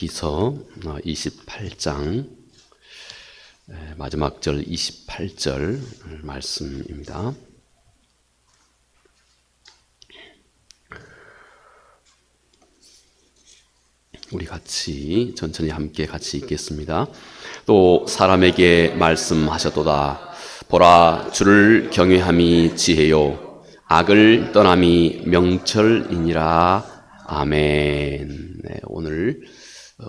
욥기서 28장 마지막 절 28절 말씀입니다. 우리 같이 천천히 함께 같이 읽겠습니다. 또 사람에게 말씀하셨도다. 보라, 주를 경외함이 지혜요 악을 떠남이 명철이니라. 아멘. 네, 오늘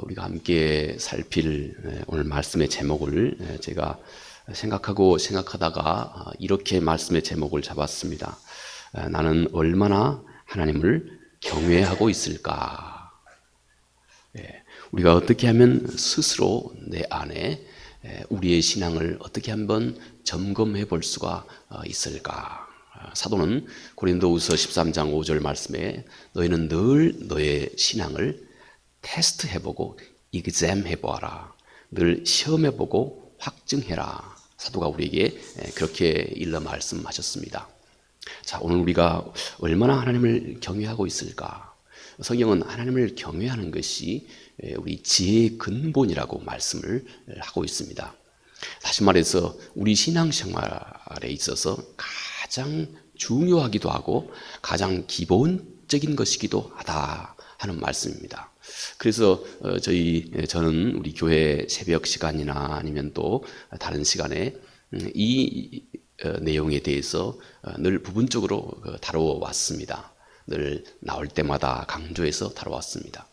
우리가 함께 살필 오늘 말씀의 제목을 제가 생각하다가 이렇게 말씀의 제목을 잡았습니다. 나는 얼마나 하나님을 경외하고 있을까? 우리가 어떻게 하면 스스로 내 안에 우리의 신앙을 어떻게 한번 점검해 볼 수가 있을까? 사도는 고린도후서 13장 5절 말씀에 너희는 늘 너의 신앙을 테스트해보고 exam해보아라. 늘 시험해보고 확증해라. 사도가 우리에게 그렇게 일러 말씀하셨습니다. 자, 오늘 우리가 얼마나 하나님을 경외하고 있을까? 성경은 하나님을 경외하는 것이 우리 지혜의 근본이라고 말씀을 하고 있습니다. 다시 말해서 우리 신앙생활에 있어서 가장 중요하기도 하고 가장 기본적인 것이기도 하다 하는 말씀입니다. 그래서 저는 우리 교회 새벽 시간이나 아니면 또 다른 시간에 이 내용에 대해서 늘 부분적으로 다루어 왔습니다. 늘 나올 때마다 강조해서 다뤄왔습니다.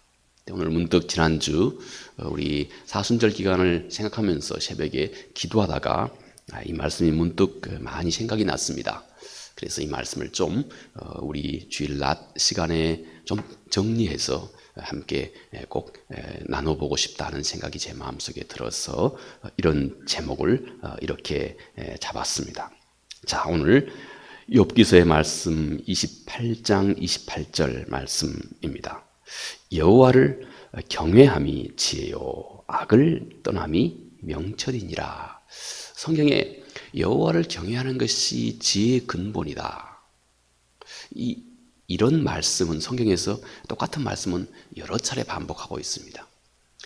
오늘 문득 지난주 우리 사순절 기간을 생각하면서 새벽에 기도하다가 이 말씀이 문득 많이 생각이 났습니다. 그래서 이 말씀을 좀 우리 주일 낮 시간에 좀 정리해서 함께 꼭 나눠보고 싶다는 생각이 제 마음속에 들어서 이런 제목을 이렇게 잡았습니다. 자, 오늘 욥기서의 말씀 28장 28절 말씀입니다. 여호와를 경외함이 지혜요 악을 떠남이 명철이니라. 성경에 여호와를 경외하는 것이 지혜의 근본이다. 이런 말씀은 성경에서 똑같은 말씀은 여러 차례 반복하고 있습니다.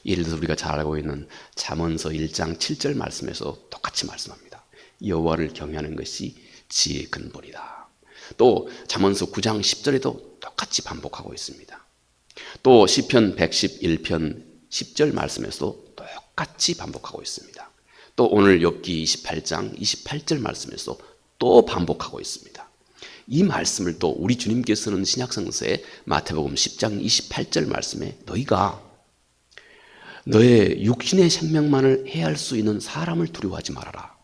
예를 들어서 우리가 잘 알고 있는 잠언서 1장 7절 말씀에서 똑같이 말씀합니다. 여호와를 경외하는 것이 지혜의 근본이다. 또 잠언서 9장 10절에도 똑같이 반복하고 있습니다. 또 시편 111편 10절 말씀에서도 똑같이 반복하고 있습니다. 또 오늘 욥기 28장 28절 말씀에서 또 반복하고 있습니다. 이 말씀을 또 우리 주님께서는 신약성서에 마태복음 10장 28절 말씀에 너희가 너의 육신의 생명만을 해할 수 있는 사람을 두려워하지 말아라.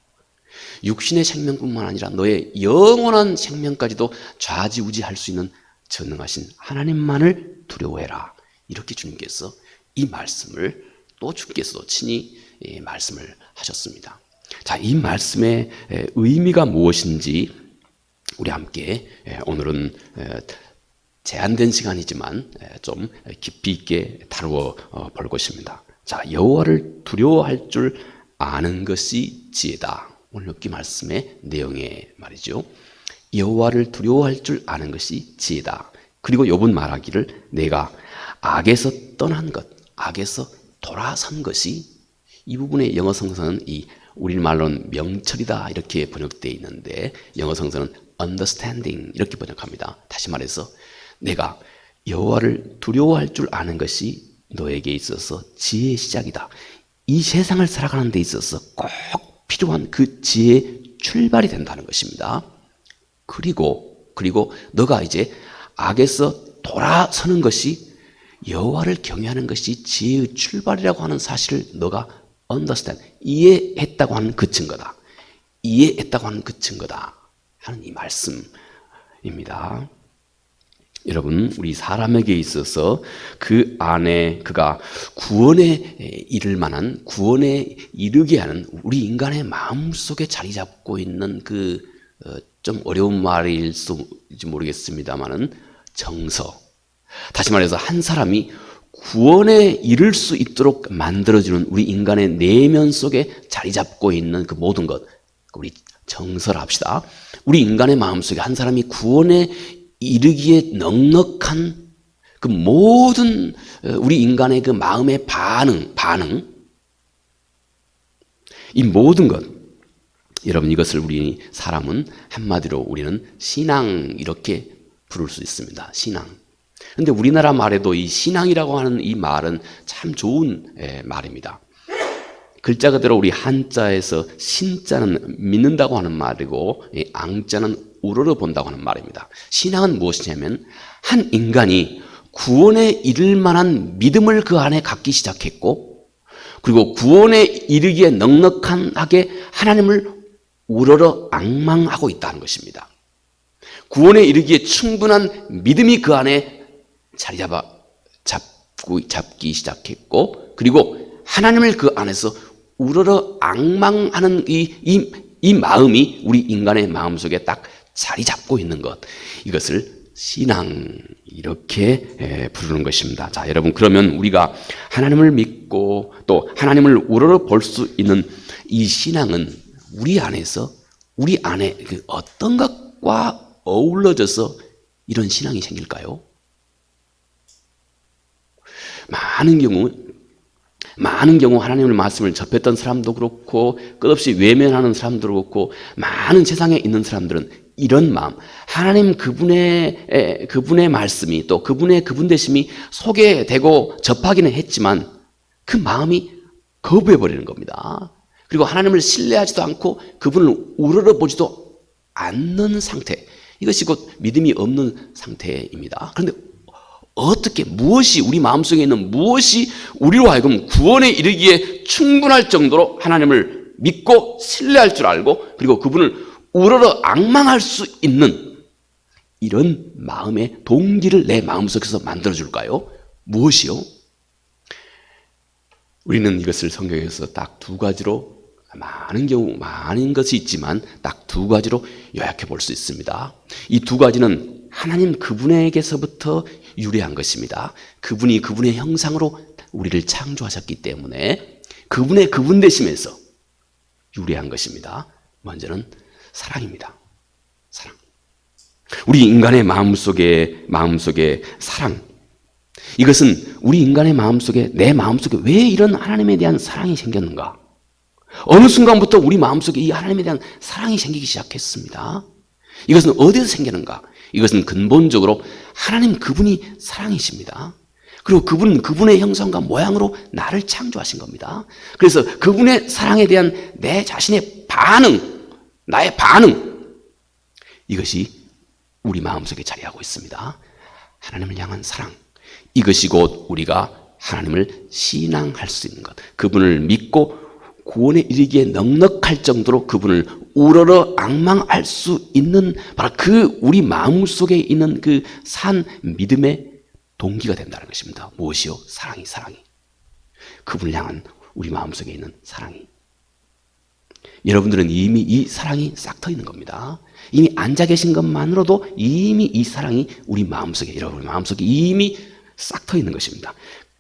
육신의 생명뿐만 아니라 너의 영원한 생명까지도 좌지우지할 수 있는 전능하신 하나님만을 두려워해라. 이렇게 주님께서 이 말씀을 또 주께서 친히 말씀을 하셨습니다. 자, 이 말씀의 의미가 무엇인지 우리 함께 오늘은 제한된 시간이지만 좀 깊이 있게 다루어 볼 것입니다. 자, 여호와를 두려워할 줄 아는 것이 지혜다. 오늘 욥기 말씀의 내용에 말이죠. 여호와를 두려워할 줄 아는 것이 지혜다. 그리고 욥은 말하기를 내가 악에서 떠난 것, 악에서 돌아선 것이, 이 부분의 영어 성서는 이 우리말로는 명철이다 이렇게 번역되어 있는데 영어 성서는 understanding 이렇게 번역합니다. 다시 말해서 내가 여호와를 두려워할 줄 아는 것이 너에게 있어서 지혜의 시작이다. 이 세상을 살아가는 데 있어서 꼭 필요한 그 지혜의 출발이 된다는 것입니다. 그리고 너가 이제 악에서 돌아서는 것이 여호와를 경외하는 것이 지혜의 출발이라고 하는 사실을 너가 understand, 이해했다고 하는 그 증거다. 이해했다고 하는 그 증거다 하는 이 말씀입니다. 여러분, 우리 사람에게 있어서 그 안에 그가 구원에 이를 만한, 구원에 이르게 하는 우리 인간의 마음속에 자리 잡고 있는 그 좀 어려운 말일지 모르겠습니다만은 정서, 다시 말해서 한 사람이 구원에 이를 수 있도록 만들어주는 우리 인간의 내면 속에 자리 잡고 있는 그 모든 것, 우리 정서라 합시다. 우리 인간의 마음속에 한 사람이 구원에 이르기에 넉넉한 그 모든 우리 인간의 그 마음의 반응, 이 모든 것, 여러분 이것을 우리 사람은 한마디로 우리는 신앙 이렇게 부를 수 있습니다. 신앙. 근데 우리나라 말에도 이 신앙이라고 하는 이 말은 참 좋은 말입니다. 글자 그대로 우리 한자에서 신자는 믿는다고 하는 말이고 앙자는 우러러 본다고 하는 말입니다. 신앙은 무엇이냐면 한 인간이 구원에 이를 만한 믿음을 그 안에 갖기 시작했고, 그리고 구원에 이르기에 넉넉하게 하나님을 우러러 앙망하고 있다는 것입니다. 구원에 이르기에 충분한 믿음이 그 안에 자리 잡기 시작했고, 그리고 하나님을 그 안에서 우러러 앙망하는 이 마음이 우리 인간의 마음속에 딱 자리 잡고 있는 것, 이것을 신앙 이렇게 부르는 것입니다. 자, 여러분, 그러면 우리가 하나님을 믿고 또 하나님을 우러러 볼 수 있는 이 신앙은 우리 안에 어떤 것과 어우러져서 이런 신앙이 생길까요? 많은 경우 하나님의 말씀을 접했던 사람도 그렇고 끝없이 외면하는 사람도 그렇고 많은 세상에 있는 사람들은 이런 마음, 하나님 그분의 말씀이 또 그분 되심이 소개되고 접하기는 했지만 그 마음이 거부해버리는 겁니다. 그리고 하나님을 신뢰하지도 않고 그분을 우러러보지도 않는 상태, 이것이 곧 믿음이 없는 상태입니다. 그런데 무엇이 우리 마음속에 있는 무엇이 우리로 하여금 구원에 이르기에 충분할 정도로 하나님을 믿고 신뢰할 줄 알고 그리고 그분을 우러러 앙망할 수 있는 이런 마음의 동기를 내 마음속에서 만들어줄까요? 무엇이요? 우리는 이것을 성경에서 딱 두 가지로 많은 것이 있지만 딱 두 가지로 요약해 볼 수 있습니다. 이 두 가지는 하나님 그분에게서부터 유래한 것입니다. 그분이 그분의 형상으로 우리를 창조하셨기 때문에 그분의 그분 되심에서 유래한 것입니다. 먼저는 사랑입니다. 사랑. 우리 인간의 마음속에 사랑. 이것은 우리 인간의 마음속에, 내 마음속에 왜 이런 하나님에 대한 사랑이 생겼는가? 어느 순간부터 우리 마음속에 이 하나님에 대한 사랑이 생기기 시작했습니다. 이것은 어디서 생기는가? 이것은 근본적으로 하나님 그분이 사랑이십니다. 그리고 그분은 그분의 형상과 모양으로 나를 창조하신 겁니다. 그래서 그분의 사랑에 대한 내 자신의 나의 반응, 이것이 우리 마음속에 자리하고 있습니다. 하나님을 향한 사랑, 이것이 곧 우리가 하나님을 신앙할 수 있는 것, 그분을 믿고 구원에 이르기에 넉넉할 정도로 그분을 우러러 앙망할 수 있는 바로 그 우리 마음속에 있는 그 산 믿음의 동기가 된다는 것입니다. 무엇이요? 사랑이. 그분을 향한 우리 마음속에 있는 사랑이. 여러분들은 이미 이 사랑이 싹 터 있는 겁니다. 이미 앉아 계신 것만으로도 이미 이 사랑이 우리 마음속에, 여러분 마음속에 이미 싹 터 있는 것입니다.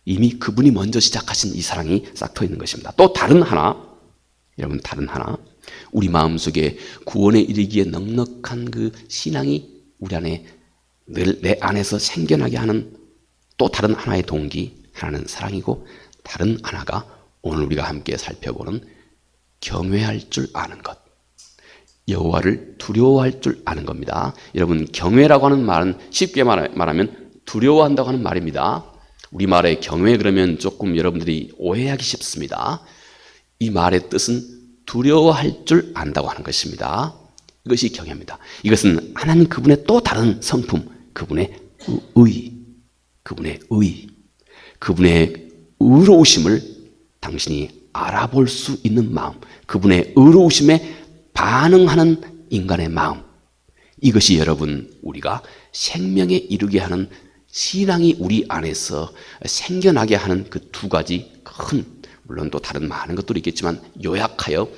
이미 그분이 먼저 시작하신 이 사랑이 싹 터 있는 것입니다. 또 다른 하나, 우리 마음속에 구원에 이르기에 넉넉한 그 신앙이 우리 안에 늘 내 안에서 생겨나게 하는 또 다른 하나의 동기, 하나는 사랑이고 다른 하나가 오늘 우리가 함께 살펴보는 경외할 줄 아는 것, 여호와를 두려워할 줄 아는 겁니다. 여러분, 경외라고 하는 말은 쉽게 말하면 두려워한다고 하는 말입니다. 우리말에 경외 그러면 조금 여러분들이 오해하기 쉽습니다. 이 말의 뜻은 두려워할 줄 안다고 하는 것입니다. 이것이 경외입니다. 이것은 하나님 그분의 또 다른 성품, 그분의 그분의 의로우심을 당신이 알아볼 수 있는 마음, 그분의 의로우심에 반응하는 인간의 마음, 이것이 여러분 우리가 생명에 이르게 하는 신앙이 우리 안에서 생겨나게 하는 그 두 가지 큰, 물론 또 다른 많은 것들이 있겠지만 요약하여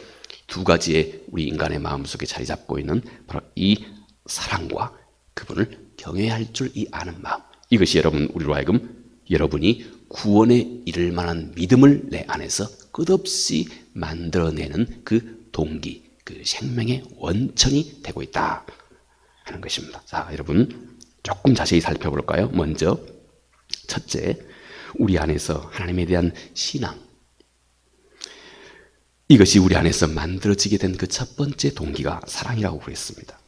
두 가지의 우리 인간의 마음속에 자리 잡고 있는 바로 이 사랑과 그분을 경외할 줄 이 아는 마음, 이것이 여러분 우리로 하여금 여러분이 구원에 이를 만한 믿음을 내 안에서 끝없이 만들어내는 그 동기, 그 생명의 원천이 되고 있다 하는 것입니다. 자, 여러분 조금 자세히 살펴볼까요? 먼저 첫째, 우리 안에서 하나님에 대한 신앙. 이것이 우리 안에서 만들어지게 된 그 첫 번째 동기가 사랑이라고 그랬습니다.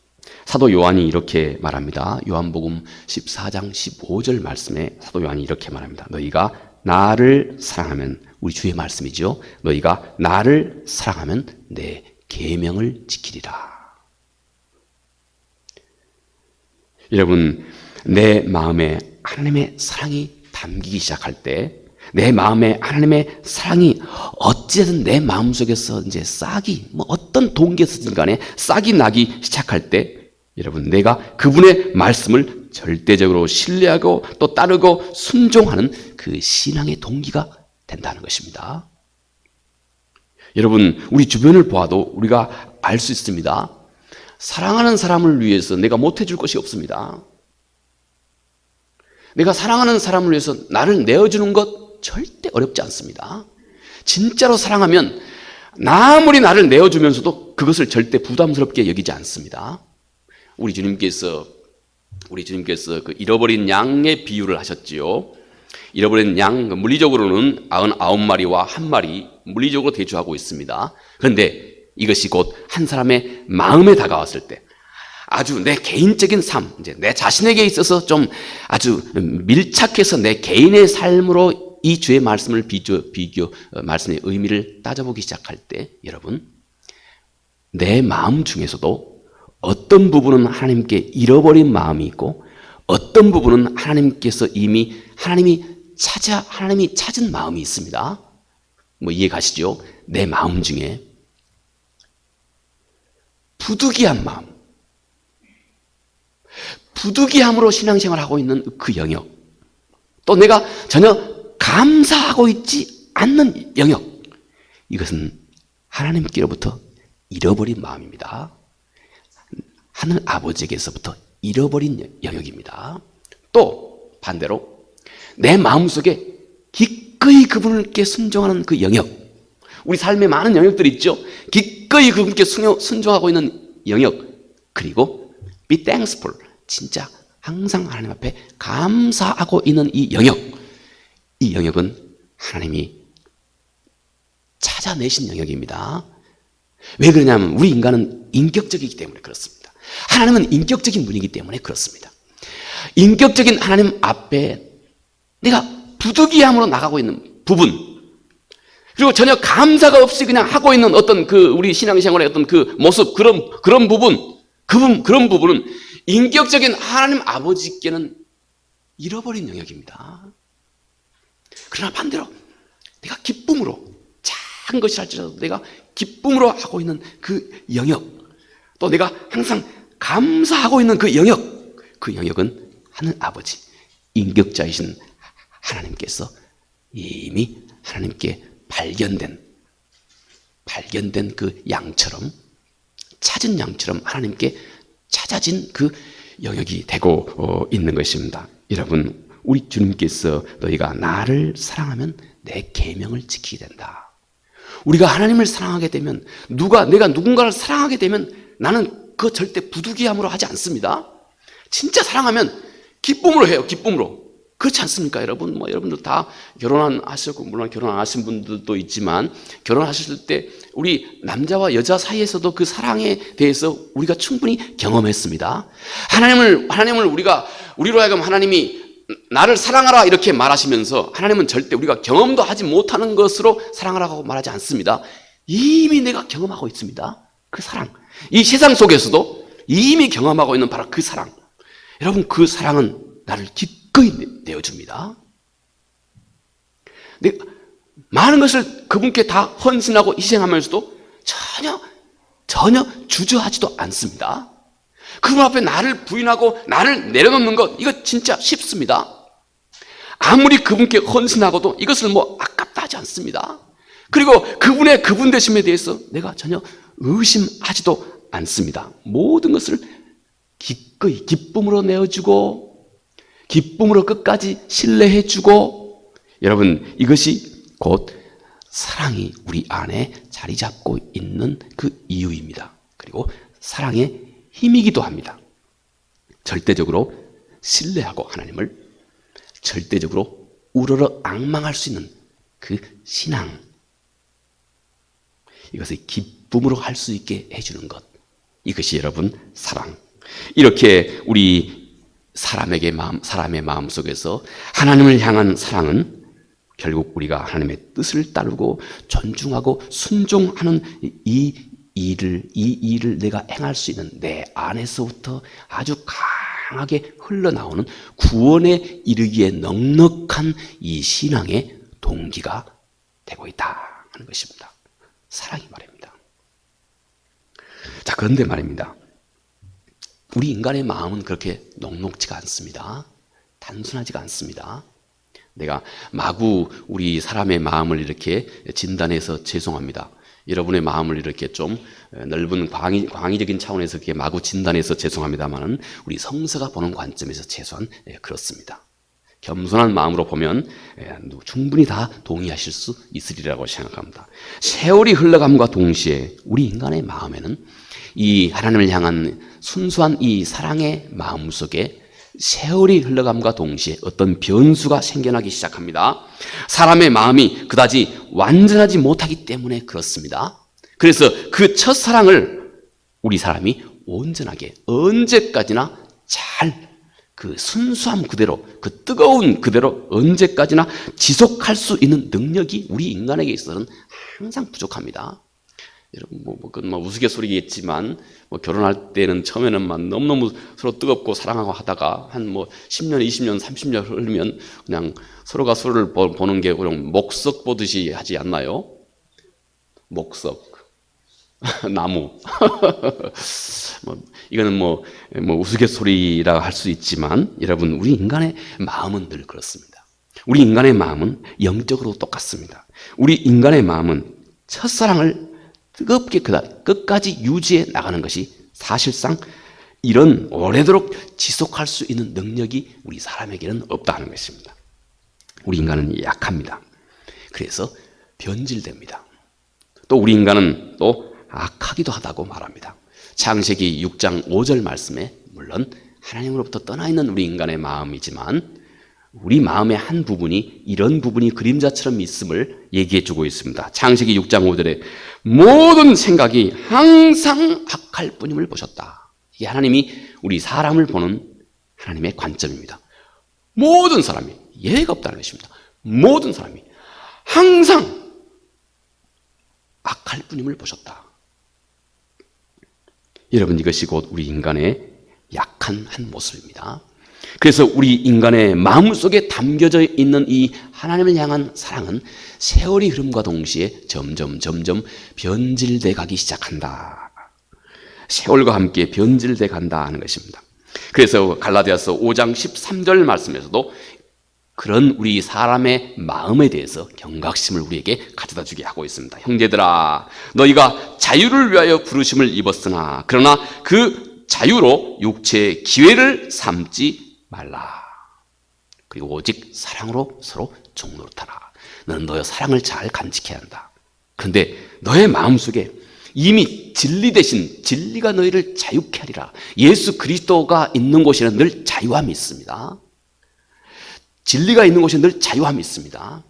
사도 요한이 이렇게 말합니다. 요한복음 14장 15절 말씀에 사도 요한이 이렇게 말합니다. 너희가 나를 사랑하면, 우리 주의 말씀이죠. 너희가 나를 사랑하면 내 계명을 지키리라. 여러분, 내 마음에 하나님의 사랑이 담기기 시작할 때, 내 마음에 하나님의 사랑이 어찌든 내 마음속에서 이제 싹이, 어떤 동기에서든 간에 싹이 나기 시작할 때, 여러분, 내가 그분의 말씀을 절대적으로 신뢰하고 또 따르고 순종하는 그 신앙의 동기가 된다는 것입니다. 여러분, 우리 주변을 보아도 우리가 알 수 있습니다. 사랑하는 사람을 위해서 내가 못해줄 것이 없습니다. 내가 사랑하는 사람을 위해서 나를 내어주는 것 절대 어렵지 않습니다. 진짜로 사랑하면 아무리 나를 내어주면서도 그것을 절대 부담스럽게 여기지 않습니다. 우리 주님께서 그 잃어버린 양의 비유를 하셨지요. 잃어버린 양, 물리적으로는 99마리와 1마리 물리적으로 대조하고 있습니다. 그런데 이것이 곧 한 사람의 마음에 다가왔을 때, 아주 내 개인적인 삶, 이제 내 자신에게 있어서 좀 아주 밀착해서 내 개인의 삶으로 이 주의 말씀을 말씀의 의미를 따져보기 시작할 때, 여러분, 내 마음 중에서도 어떤 부분은 하나님께 잃어버린 마음이 있고, 어떤 부분은 하나님께서 이미 하나님이 찾은 마음이 있습니다. 이해 가시죠? 내 마음 중에 부득이한 마음, 부득이함으로 신앙생활을 하고 있는 그 영역, 또 내가 전혀 감사하고 있지 않는 영역, 이것은 하나님께로부터 잃어버린 마음입니다. 하늘 아버지에게서부터 잃어버린 영역입니다. 또 반대로 내 마음속에 기꺼이 그분께 순종하는 그 영역, 우리 삶에 많은 영역들이 있죠. 기꺼이 그분께 순종하고 있는 영역, 그리고 be thankful, 진짜 항상 하나님 앞에 감사하고 있는 이 영역, 이 영역은 하나님이 찾아내신 영역입니다. 왜 그러냐면 우리 인간은 인격적이기 때문에 그렇습니다. 하나님은 인격적인 분이기 때문에 그렇습니다. 인격적인 하나님 앞에 내가 부득이함으로 나가고 있는 부분, 그리고 전혀 감사가 없이 그냥 하고 있는 어떤 우리 신앙생활의 어떤 그 모습, 그런 부분은 인격적인 하나님 아버지께는 잃어버린 영역입니다. 그러나 반대로 내가 기쁨으로, 작은 것이 할지라도 내가 기쁨으로 하고 있는 그 영역, 또 내가 항상 감사하고 있는 그 영역은 하늘 아버지, 인격자이신 하나님께서 이미 하나님께 발견된 그 양처럼, 찾은 양처럼 하나님께 찾아진 그 영역이 되고 있는 것입니다. 여러분, 우리 주님께서 너희가 나를 사랑하면 내 계명을 지키게 된다. 우리가 하나님을 사랑하게 되면, 내가 누군가를 사랑하게 되면 나는 그거 절대 부득이함으로 하지 않습니다. 진짜 사랑하면 기쁨으로 해요. 기쁨으로. 그렇지 않습니까, 여러분? 여러분들 다 결혼하셨고, 물론 결혼 안 하신 분들도 있지만, 결혼하셨을 때 우리 남자와 여자 사이에서도 그 사랑에 대해서 우리가 충분히 경험했습니다. 하나님을 우리로 하여금 하나님이 나를 사랑하라 이렇게 말하시면서, 하나님은 절대 우리가 경험도 하지 못하는 것으로 사랑하라고 말하지 않습니다. 이미 내가 경험하고 있습니다. 그 사랑. 이 세상 속에서도 이미 경험하고 있는 바로 그 사랑. 여러분, 그 사랑은 나를 기꺼이 내어줍니다. 많은 것을 그분께 다 헌신하고 희생하면서도 전혀 주저하지도 않습니다. 그분 앞에 나를 부인하고 나를 내려놓는 것, 이거 진짜 쉽습니다. 아무리 그분께 헌신하고도 이것을 아깝다 하지 않습니다. 그리고 그분의 그분 되심에 대해서 내가 전혀 의심하지도 않습니다. 모든 것을 기꺼이 기쁨으로 내어주고, 기쁨으로 끝까지 신뢰해주고, 여러분, 이것이 곧 사랑이 우리 안에 자리 잡고 있는 그 이유입니다. 그리고 사랑의 힘이기도 합니다. 절대적으로 신뢰하고 하나님을 절대적으로 우러러 앙망할 수 있는 그 신앙, 이것을 기쁨으로 할 수 있게 해주는 것, 이것이 여러분 사랑. 이렇게 우리 사람의 마음 속에서 하나님을 향한 사랑은 결국 우리가 하나님의 뜻을 따르고 존중하고 순종하는 이 일을 내가 행할 수 있는 내 안에서부터 아주 강하게 흘러나오는 구원에 이르기에 넉넉한 이 신앙의 동기가 되고 있다 하는 것입니다. 사랑이 말입니다. 자, 그런데 말입니다. 우리 인간의 마음은 그렇게 녹록지가 않습니다. 단순하지가 않습니다. 내가 마구 우리 사람의 마음을 이렇게 진단해서 죄송합니다. 여러분의 마음을 이렇게 좀 넓은 광의적인 차원에서 이렇게 마구 진단해서 죄송합니다만은 우리 성서가 보는 관점에서 최소한 그렇습니다. 겸손한 마음으로 보면 충분히 다 동의하실 수 있으리라고 생각합니다. 세월이 흘러감과 동시에 우리 인간의 마음에는 이 하나님을 향한 순수한 이 사랑의 마음 속에 세월이 흘러감과 동시에 어떤 변수가 생겨나기 시작합니다. 사람의 마음이 그다지 완전하지 못하기 때문에 그렇습니다. 그래서 그 첫사랑을 우리 사람이 온전하게 언제까지나 잘 그 순수함 그대로, 그 뜨거운 그대로 언제까지나 지속할 수 있는 능력이 우리 인간에게 있어서는 항상 부족합니다. 여러분, 우스갯소리겠지만, 결혼할 때는 처음에는 너무너무 서로 뜨겁고 사랑하고 하다가 한 10년, 20년, 30년 흐르면 그냥 서로가 서로를 보는 게 그냥 목석 보듯이 하지 않나요? 목석. 나무. 이거는 우스갯소리라 할 수 있지만, 여러분, 우리 인간의 마음은 늘 그렇습니다. 우리 인간의 마음은 영적으로 똑같습니다. 우리 인간의 마음은 첫사랑을 뜨겁게 끝까지 유지해 나가는 것이 사실상 이런 오래도록 지속할 수 있는 능력이 우리 사람에게는 없다는 것입니다. 우리 인간은 약합니다. 그래서 변질됩니다. 또 우리 인간은 또 악하기도 하다고 말합니다. 창세기 6장 5절 말씀에 물론 하나님으로부터 떠나 있는 우리 인간의 마음이지만 우리 마음의 한 부분이 이런 부분이 그림자처럼 있음을 얘기해 주고 있습니다. 창세기 6장 5절에 모든 생각이 항상 악할 뿐임을 보셨다. 이게 하나님이 우리 사람을 보는 하나님의 관점입니다. 모든 사람이 예외가 없다는 것입니다. 모든 사람이 항상 악할 뿐임을 보셨다. 여러분, 이것이 곧 우리 인간의 약한 한 모습입니다. 그래서 우리 인간의 마음속에 담겨져 있는 이 하나님을 향한 사랑은 세월이 흐름과 동시에 점점 변질돼 가기 시작한다. 세월과 함께 변질돼 간다 하는 것입니다. 그래서 갈라디아서 5장 13절 말씀에서도 그런 우리 사람의 마음에 대해서 경각심을 우리에게 가져다 주게 하고 있습니다. 형제들아, 너희가 자유를 위하여 부르심을 입었으나 그러나 그 자유로 육체의 기회를 삼지 말라. 그리고 오직 사랑으로 서로 종노릇하라. 너는 너의 사랑을 잘 간직해야 한다. 그런데 너의 마음속에 이미 진리 대신 진리가 너희를 자유케 하리라. 예수 그리스도가 있는 곳에는 늘 자유함이 있습니다. 진리가 있는 곳에 늘 자유함이 있습니다.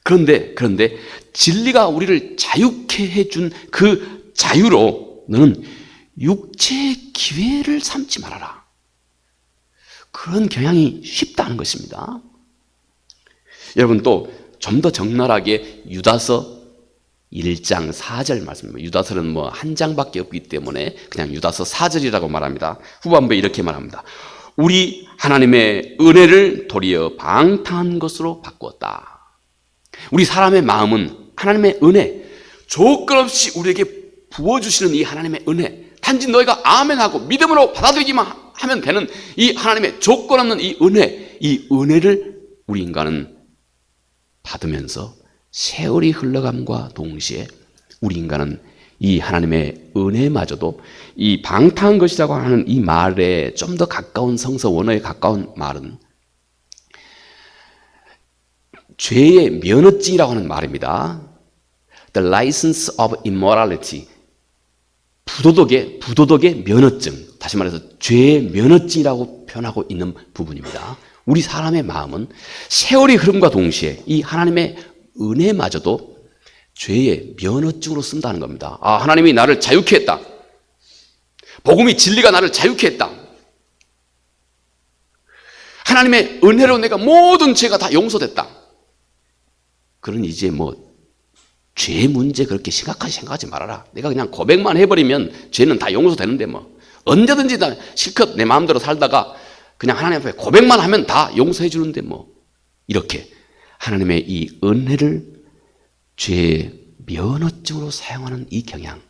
그런데 진리가 우리를 자유케 해준 그 자유로 너는 육체의 기회를 삼지 말아라. 그런 경향이 쉽다는 것입니다. 여러분, 또 좀 더 적나라하게 유다서 1장 4절 말씀입니다. 유다서는 한 장밖에 없기 때문에 그냥 유다서 4절이라고 말합니다. 후반부에 이렇게 말합니다. 우리 하나님의 은혜를 도리어 방탕한 것으로 바꾸었다. 우리 사람의 마음은 하나님의 은혜, 조건 없이 우리에게 부어주시는 이 하나님의 은혜, 단지 너희가 아멘하고 믿음으로 받아들이기만 하면 되는 이 하나님의 조건 없는 이 은혜, 이 은혜를 우리 인간은 받으면서 세월이 흘러감과 동시에 우리 인간은 이 하나님의 은혜마저도 이 방탕한 것이라고 하는 이 말에 좀 더 가까운 성서 원어에 가까운 말은 죄의 면허증이라고 하는 말입니다. The license of immorality. 부도덕의 면허증. 다시 말해서 죄의 면허증이라고 표현하고 있는 부분입니다. 우리 사람의 마음은 세월의 흐름과 동시에 이 하나님의 은혜마저도 죄의 면허증으로 쓴다는 겁니다. 아, 하나님이 나를 자유케 했다. 복음이 진리가 나를 자유케 했다. 하나님의 은혜로 내가 모든 죄가 다 용서됐다. 그러니 이제 죄 문제 그렇게 심각하게 생각하지 말아라. 내가 그냥 고백만 해버리면 죄는 다 용서되는데 언제든지 다 실컷 내 마음대로 살다가 그냥 하나님 앞에 고백만 하면 다 용서해 주는데 이렇게 하나님의 이 은혜를 죄의 면허증으로 사용하는 이 경향,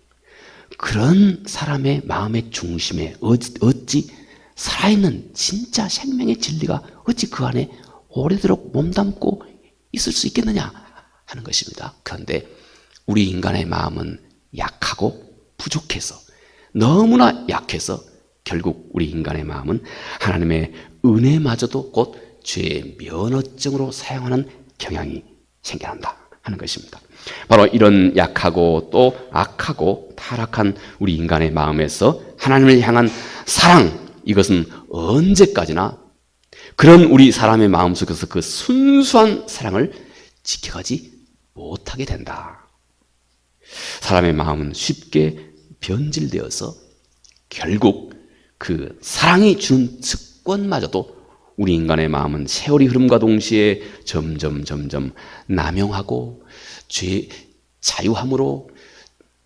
그런 사람의 마음의 중심에 어찌 살아있는 진짜 생명의 진리가 어찌 그 안에 오래도록 몸담고 있을 수 있겠느냐 하는 것입니다. 그런데 우리 인간의 마음은 약하고 부족해서, 너무나 약해서 결국 우리 인간의 마음은 하나님의 은혜마저도 곧 죄의 면허증으로 사용하는 경향이 생겨난다 하는 것입니다. 바로 이런 약하고 또 악하고 타락한 우리 인간의 마음에서 하나님을 향한 사랑, 이것은 언제까지나 그런 우리 사람의 마음속에서 그 순수한 사랑을 지켜가지 못하게 된다. 사람의 마음은 쉽게 변질되어서 결국 그 사랑이 주는 습관마저도 우리 인간의 마음은 세월이 흐름과 동시에 점점 남용하고 자유함으로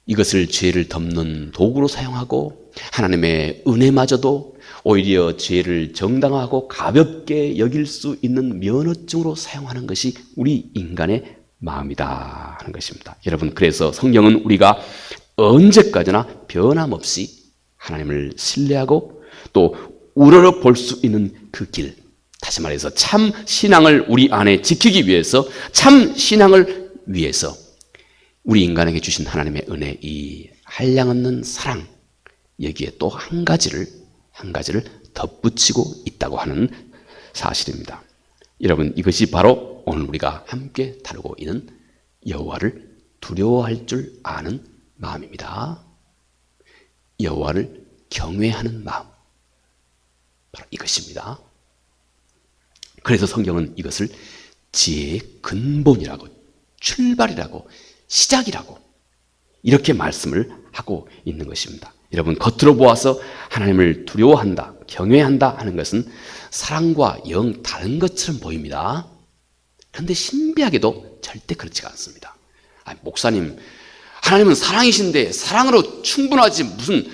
이것을 죄를 덮는 도구로 사용하고 하나님의 은혜마저도 오히려 죄를 정당화하고 가볍게 여길 수 있는 면허증으로 사용하는 것이 우리 인간의 마음이다 하는 것입니다. 여러분, 그래서 성경은 우리가 언제까지나 변함없이 하나님을 신뢰하고 또 우러러 볼 수 있는 그 길, 다시 말해서 참 신앙을 우리 안에 지키기 위해서, 참 신앙을 위해서 우리 인간에게 주신 하나님의 은혜, 이 한량없는 사랑, 여기에 또 한 가지를 덧붙이고 있다고 하는 사실입니다. 여러분, 이것이 바로 오늘 우리가 함께 다루고 있는 여호와를 두려워할 줄 아는 마음입니다. 여호와를 경외하는 마음, 바로 이것입니다. 그래서 성경은 이것을 지혜의 근본이라고, 출발이라고, 시작이라고 이렇게 말씀을 하고 있는 것입니다. 여러분, 겉으로 보아서 하나님을 두려워한다, 경외한다 하는 것은 사랑과 영 다른 것처럼 보입니다. 그런데 신비하게도 절대 그렇지가 않습니다. 목사님, 하나님은 사랑이신데 사랑으로 충분하지 무슨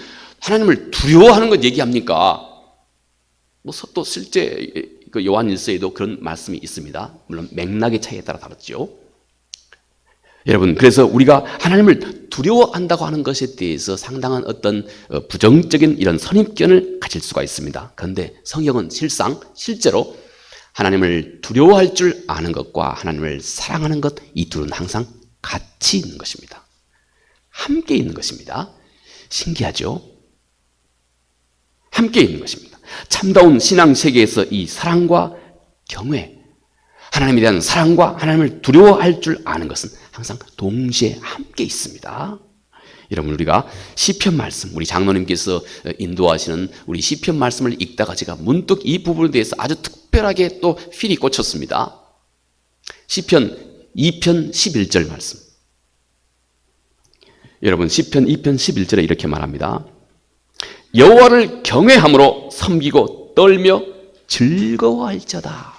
하나님을 두려워하는 것 얘기합니까? 또 실제 그 요한 1서에도 그런 말씀이 있습니다. 물론 맥락의 차이에 따라 다르죠. 여러분, 그래서 우리가 하나님을 두려워한다고 하는 것에 대해서 상당한 어떤 부정적인 이런 선입견을 가질 수가 있습니다. 그런데 성경은 실제로 하나님을 두려워할 줄 아는 것과 하나님을 사랑하는 것, 이 둘은 항상 같이 있는 것입니다. 함께 있는 것입니다. 신기하죠? 함께 있는 것입니다. 참다운 신앙 세계에서 이 사랑과 경외, 하나님에 대한 사랑과 하나님을 두려워할 줄 아는 것은 항상 동시에 함께 있습니다. 여러분, 우리가 시편 말씀, 우리 장로님께서 인도하시는 우리 시편 말씀을 읽다가 제가 문득 이 부분에 대해서 아주 특별하게 또 필이 꽂혔습니다. 시편 2편 11절 말씀. 여러분, 시편 2편 11절에 이렇게 말합니다. 여호와를 경외함으로 섬기고 떨며 즐거워할지어다.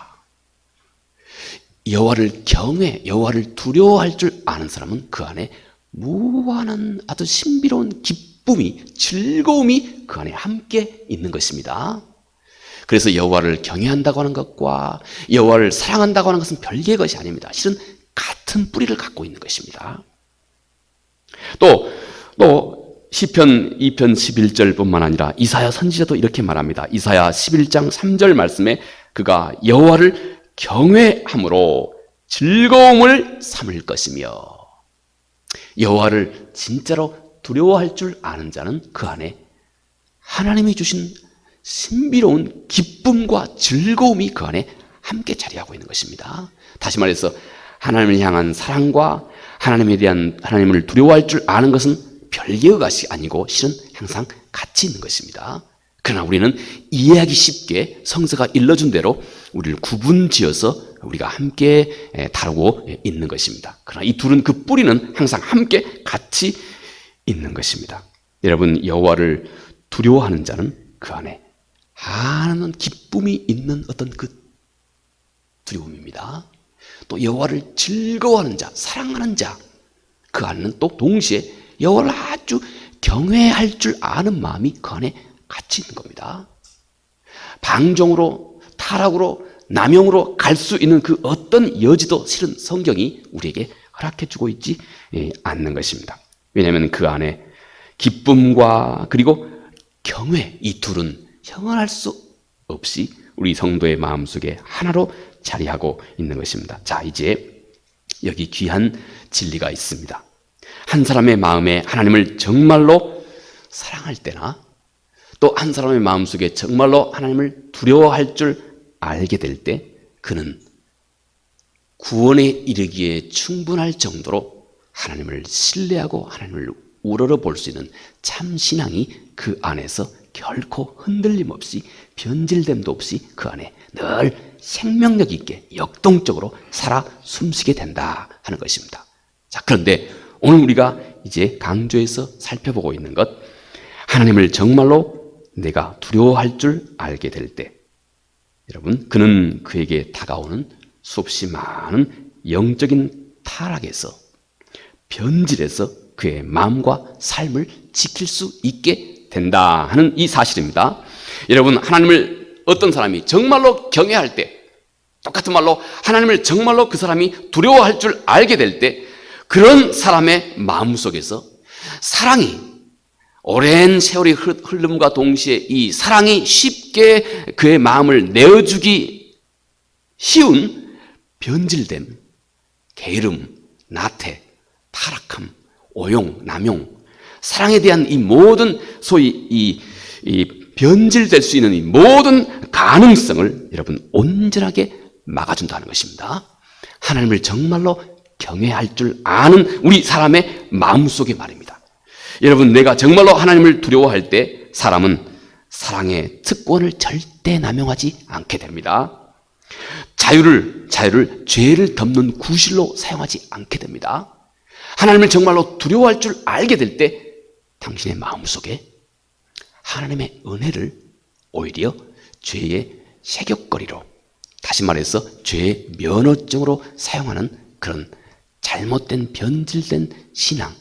여호와를 경외, 여호와를 두려워할 줄 아는 사람은 그 안에 무한한 아주 신비로운 기쁨이, 즐거움이 그 안에 함께 있는 것입니다. 그래서 여호와를 경외한다고 하는 것과 여호와를 사랑한다고 하는 것은 별개의 것이 아닙니다. 실은 같은 뿌리를 갖고 있는 것입니다. 또 시편 2편 11절뿐만 아니라 이사야 선지자도 이렇게 말합니다. 이사야 11장 3절 말씀에 그가 여호와를 경외함으로 즐거움을 삼을 것이며, 여호와를 진짜로 두려워할 줄 아는 자는 그 안에 하나님이 주신 신비로운 기쁨과 즐거움이 그 안에 함께 자리하고 있는 것입니다. 다시 말해서 하나님을 향한 사랑과 하나님에 대한, 하나님을 두려워할 줄 아는 것은 별개의 것이 아니고 실은 항상 같이 있는 것입니다. 그러나 우리는 이해하기 쉽게 성서가 일러준 대로 우리를 구분지어서 우리가 함께 다루고 있는 것입니다. 그러나 이 둘은 그 뿌리는 항상 함께 같이 있는 것입니다. 여러분, 여호와를 두려워하는 자는 그 안에 하나는 기쁨이 있는 어떤 그 두려움입니다. 또 여호와를 즐거워하는 자, 사랑하는 자, 그 안에는 또 동시에 여호와를 아주 경외할 줄 아는 마음이 그 안에 같이 있는 겁니다. 방종으로, 타락으로, 남용으로 갈 수 있는 그 어떤 여지도 실은 성경이 우리에게 허락해 주고 있지 않는 것입니다. 왜냐하면 그 안에 기쁨과 그리고 경외, 이 둘은 형언할 수 없이 우리 성도의 마음속에 하나로 자리하고 있는 것입니다. 자, 이제 여기 귀한 진리가 있습니다. 한 사람의 마음에 하나님을 정말로 사랑할 때나 또 한 사람의 마음속에 정말로 하나님을 두려워할 줄 알게 될 때 그는 구원에 이르기에 충분할 정도로 하나님을 신뢰하고 하나님을 우러러볼 수 있는 참 신앙이 그 안에서 결코 흔들림 없이 변질됨도 없이 그 안에 늘 생명력 있게 역동적으로 살아 숨쉬게 된다 하는 것입니다. 자, 그런데 오늘 우리가 이제 강조해서 살펴보고 있는 것, 하나님을 정말로 내가 두려워할 줄 알게 될 때, 여러분, 그는 그에게 다가오는 수없이 많은 영적인 타락에서, 변질에서 그의 마음과 삶을 지킬 수 있게 된다 하는 이 사실입니다. 여러분, 하나님을 어떤 사람이 정말로 경외할 때, 똑같은 말로 하나님을 정말로 그 사람이 두려워할 줄 알게 될 때, 그런 사람의 마음속에서 사랑이 오랜 세월이 흐름과 동시에 이 사랑이 쉽게 그의 마음을 내어주기 쉬운 변질됨, 게으름, 나태, 타락함, 오용, 남용, 사랑에 대한 이 모든 소위 이 변질될 수 있는 이 모든 가능성을 여러분 온전하게 막아준다는 것입니다. 하나님을 정말로 경외할 줄 아는 우리 사람의 마음속의 말입니다. 여러분, 내가 정말로 하나님을 두려워할 때 사람은 사랑의 특권을 절대 남용하지 않게 됩니다. 자유를 죄를 덮는 구실로 사용하지 않게 됩니다. 하나님을 정말로 두려워할 줄 알게 될 때 당신의 마음속에 하나님의 은혜를 오히려 죄의 세격거리로, 다시 말해서 죄의 면허증으로 사용하는 그런 잘못된 변질된 신앙,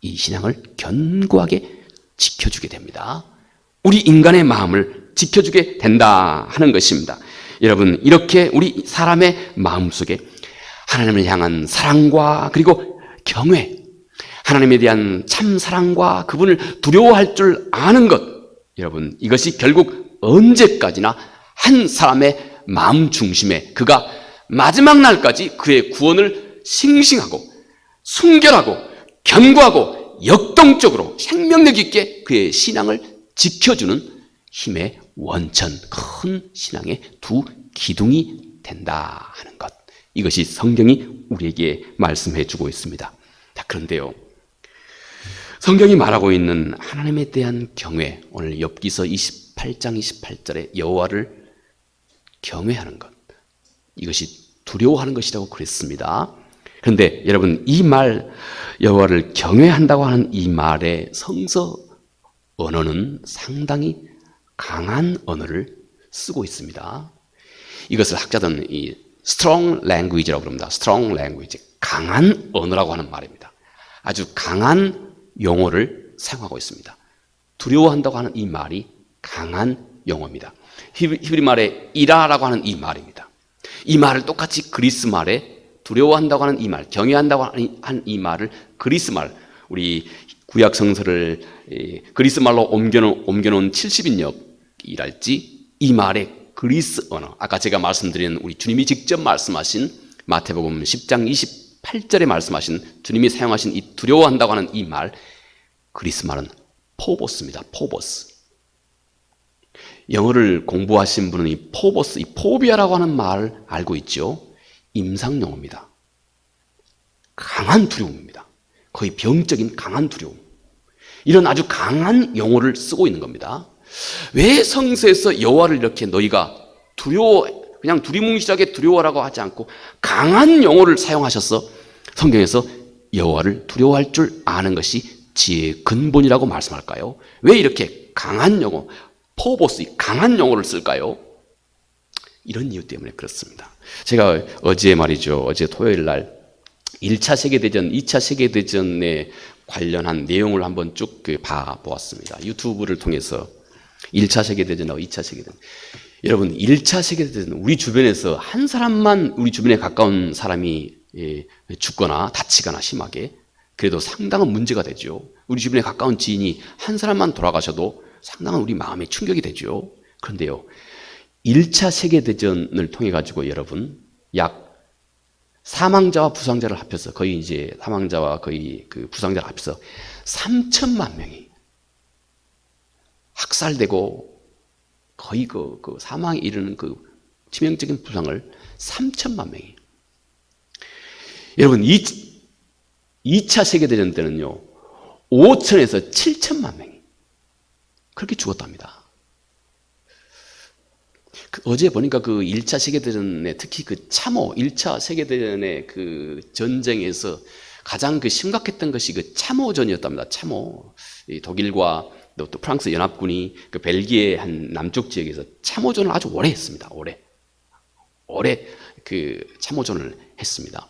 이 신앙을 견고하게 지켜주게 됩니다. 우리 인간의 마음을 지켜주게 된다 하는 것입니다. 여러분, 이렇게 우리 사람의 마음속에 하나님을 향한 사랑과 그리고 경외, 하나님에 대한 참 사랑과 그분을 두려워할 줄 아는 것, 여러분, 이것이 결국 언제까지나 한 사람의 마음 중심에 그가 마지막 날까지 그의 구원을 싱싱하고 순결하고 견고하고 역동적으로 생명력 있게 그의 신앙을 지켜주는 힘의 원천, 큰 신앙의 두 기둥이 된다 하는 것, 이것이 성경이 우리에게 말씀해 주고 있습니다. 자, 그런데요, 성경이 말하고 있는 하나님에 대한 경외, 오늘 욥기서 28장 28절에 여호와를 경외하는 것, 이것이 두려워하는 것이라고 그랬습니다. 그런데 여러분, 이 말, 여호와를 경외한다고 하는 이 말의 성서 언어는 상당히 강한 언어를 쓰고 있습니다. 이것을 학자들은 이 strong language라고 부릅니다. strong language, 강한 언어라고 하는 말입니다. 아주 강한 용어를 사용하고 있습니다. 두려워한다고 하는 이 말이 강한 용어입니다. 히브리 말에 이라라고 하는 이 말입니다. 이 말을 똑같이 그리스 말에 두려워한다고 하는 이 말, 경외한다고 하는 이 말을 그리스 말, 우리 구약 성서를 그리스 말로 옮겨놓은 70인역이랄지 이 말의 그리스 언어, 아까 제가 말씀드린 우리 주님이 직접 말씀하신 마태복음 10장 28절에 말씀하신 주님이 사용하신 이 두려워한다고 하는 이 말, 그리스 말은 포보스입니다. 포보스. 영어를 공부하신 분은 이 포보스, 이 포비아라고 하는 말을 알고 있죠. 임상용어입니다. 강한 두려움입니다. 거의 병적인 강한 두려움. 이런 아주 강한 용어를 쓰고 있는 겁니다. 왜 성서에서 여호와를 이렇게 너희가 그냥 두리뭉실하게 두려워라고 하지 않고 강한 용어를 사용하셔서 성경에서 여호와를 두려워할 줄 아는 것이 지혜의 근본이라고 말씀할까요? 왜 이렇게 강한 용어, 포보스, 강한 용어를 쓸까요? 이런 이유 때문에 그렇습니다. 제가 어제 말이죠. 어제 토요일 날 1차 세계대전, 2차 세계대전에 관련한 내용을 한번 쭉 봐보았습니다. 유튜브를 통해서 1차 세계대전하고 2차 세계대전. 여러분, 1차 세계대전, 우리 주변에서 한 사람만 우리 주변에 가까운 사람이 죽거나 다치거나 심하게, 그래도 상당한 문제가 되죠. 우리 주변에 가까운 지인이 한 사람만 돌아가셔도 상당한 우리 마음에 충격이 되죠. 그런데요, 1차 세계대전을 통해 가지고 여러분, 약 사망자와 부상자를 합해서 거의 이제 사망자와 거의 그 부상자를 합해서 3천만 명이 학살되고 거의 그 사망에 이르는 그 치명적인 부상을 3천만 명이. 여러분, 2차 세계대전 때는요, 5천에서 7천만 명이 그렇게 죽었답니다. 어제 보니까 그 1차 세계대전에 특히 그 참호, 1차 세계대전의 그 전쟁에서 가장 그 심각했던 것이 그 참호전이었답니다. 참호. 독일과 또 프랑스 연합군이 그 벨기에 한 남쪽 지역에서 참호전을 아주 오래 했습니다. 오래 그 참호전을 했습니다.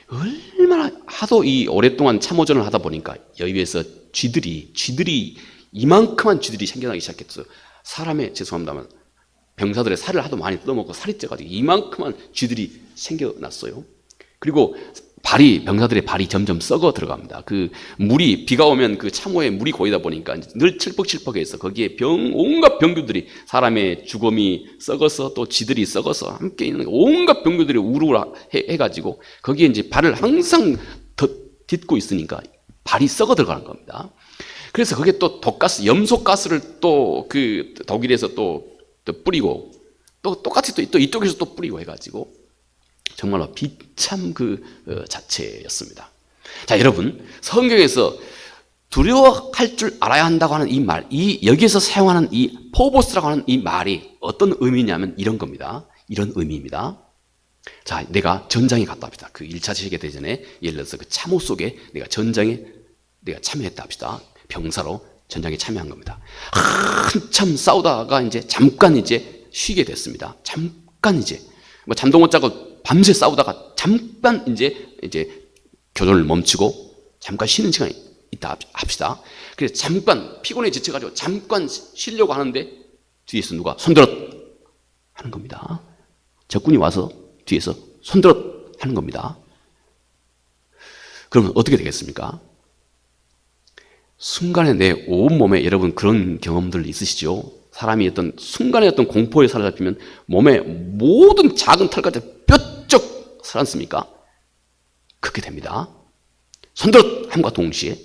얼마나 하도 이 오랫동안 참호전을 하다 보니까 여기에서 쥐들이 이만큼한 쥐들이 생겨나기 시작했어요. 사람의, 죄송합니다만, 병사들의 살을 하도 많이 뜯어먹고 살이 쪄가지고 이만큼한 쥐들이 생겨났어요. 그리고 병사들의 발이 점점 썩어 들어갑니다. 그 물이, 비가 오면 그 참호에 물이 고이다 보니까 늘 칠퍽칠퍽해서 거기에 온갖 병균들이, 사람의 주검이 썩어서 또 쥐들이 썩어서 함께 있는 온갖 병균들이 해가지고 거기에 이제 발을 항상 딛고 있으니까 발이 썩어 들어가는 겁니다. 그래서 거기에 또 독가스, 염소가스를 또 그 독일에서 또 뿌리고, 또 똑같이 또 이쪽에서 또 뿌리고 해가지고 정말로 비참 자체였습니다. 자, 여러분, 성경에서 두려워할 줄 알아야 한다고 하는 이 말, 여기에서 사용하는 이 포보스라고 하는 이 말이 어떤 의미냐면 이런 겁니다. 이런 의미입니다. 자, 내가 전장에 갔다 합시다. 그 1차 세계대전에, 예를 들어서 그 참호 속에 내가 참여했다 합시다. 병사로 전장에 참여한 겁니다. 한참 싸우다가 잠깐 쉬게 됐습니다. 잠깐 잠도 못 자고 밤새 싸우다가 잠깐 교전을 멈추고 잠깐 쉬는 시간이 있다 합시다. 그래서 잠깐 피곤해 지쳐가지고 잠깐 쉬려고 하는데 뒤에서 누가 손들었 하는 겁니다. 적군이 와서 뒤에서 손들었 하는 겁니다. 그러면 어떻게 되겠습니까? 순간에 내 온몸에, 여러분 그런 경험들 있으시죠? 사람이 순간에 공포에 사로잡히면 몸에 모든 작은 털까지 뼈쪽 살았습니까? 그렇게 됩니다. 손들었 함과 동시에.